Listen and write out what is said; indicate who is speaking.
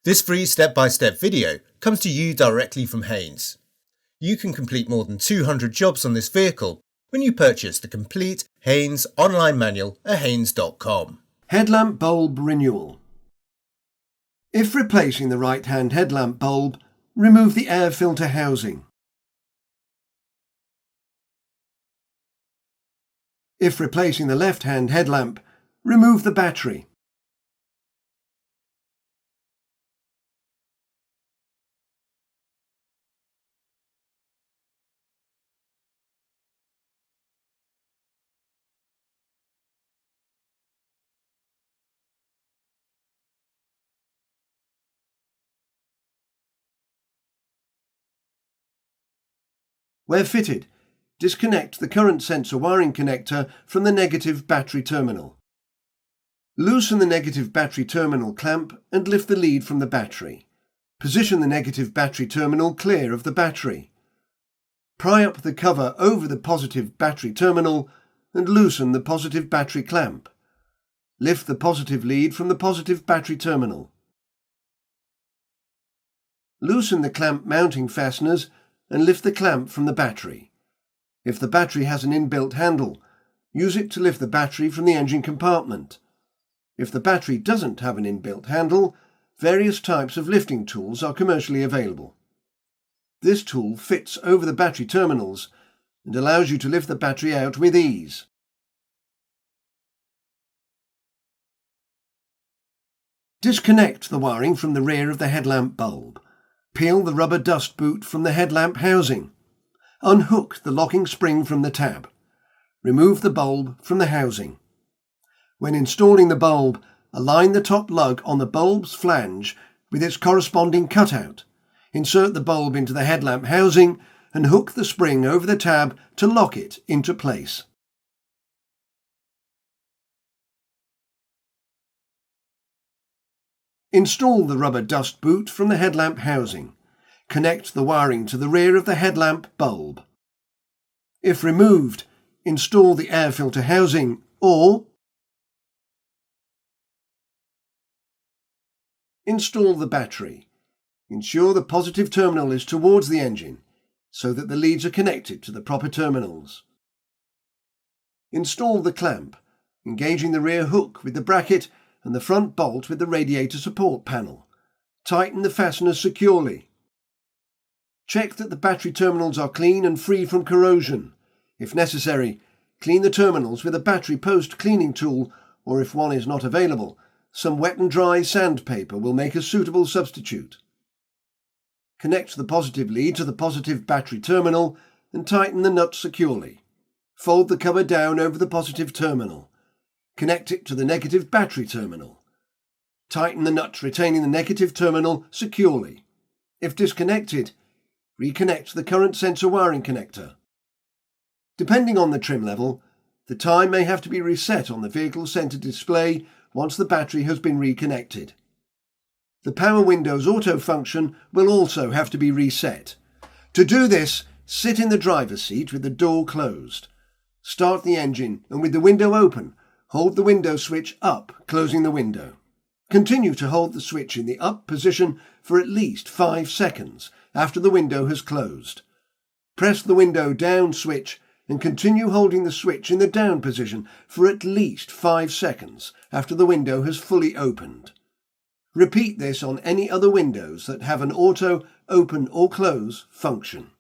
Speaker 1: This free step-by-step video comes to you directly from Haynes. You can complete more than 200 jobs on this vehicle when you purchase the complete Haynes online manual at haynes.com.
Speaker 2: Headlamp bulb renewal. If replacing the right-hand headlamp bulb, remove the air filter housing. If replacing the left-hand headlamp, remove the battery. Where fitted, disconnect the current sensor wiring connector from the negative battery terminal. Loosen the negative battery terminal clamp and lift the lead from the battery. Position the negative battery terminal clear of the battery. Pry up the cover over the positive battery terminal and loosen the positive battery clamp. Lift the positive lead from the positive battery terminal. Loosen the clamp mounting fasteners and lift the clamp from the battery. If the battery has an inbuilt handle, use it to lift the battery from the engine compartment. If the battery doesn't have an inbuilt handle, various types of lifting tools are commercially available. This tool fits over the battery terminals and allows you to lift the battery out with ease. Disconnect the wiring from the rear of the headlamp bulb. Peel the rubber dust boot from the headlamp housing. Unhook the locking spring from the tab. Remove the bulb from the housing. When installing the bulb, align the top lug on the bulb's flange with its corresponding cutout. Insert the bulb into the headlamp housing and hook the spring over the tab to lock it into place. Install the rubber dust boot from the headlamp housing. Connect the wiring to the rear of the headlamp bulb. If removed, install the air filter housing or install the battery. Ensure the positive terminal is towards the engine so that the leads are connected to the proper terminals. Install the clamp, engaging the rear hook with the bracket and the front bolt with the radiator support panel. Tighten the fasteners securely. Check that the battery terminals are clean and free from corrosion. If necessary, clean the terminals with a battery post cleaning tool, or if one is not available, some wet and dry sandpaper will make a suitable substitute. Connect the positive lead to the positive battery terminal and tighten the nut securely. Fold the cover down over the positive terminal. Connect it to the negative battery terminal. Tighten the nut retaining the negative terminal securely. If disconnected, reconnect the current sensor wiring connector. Depending on the trim level, the time may have to be reset on the vehicle center display once the battery has been reconnected. The power window's auto function will also have to be reset. To do this, sit in the driver's seat with the door closed. Start the engine and with the window open, hold the window switch up, closing the window. Continue to hold the switch in the up position for at least 5 seconds after the window has closed. Press the window down switch and continue holding the switch in the down position for at least 5 seconds after the window has fully opened. Repeat this on any other windows that have an auto open or close function.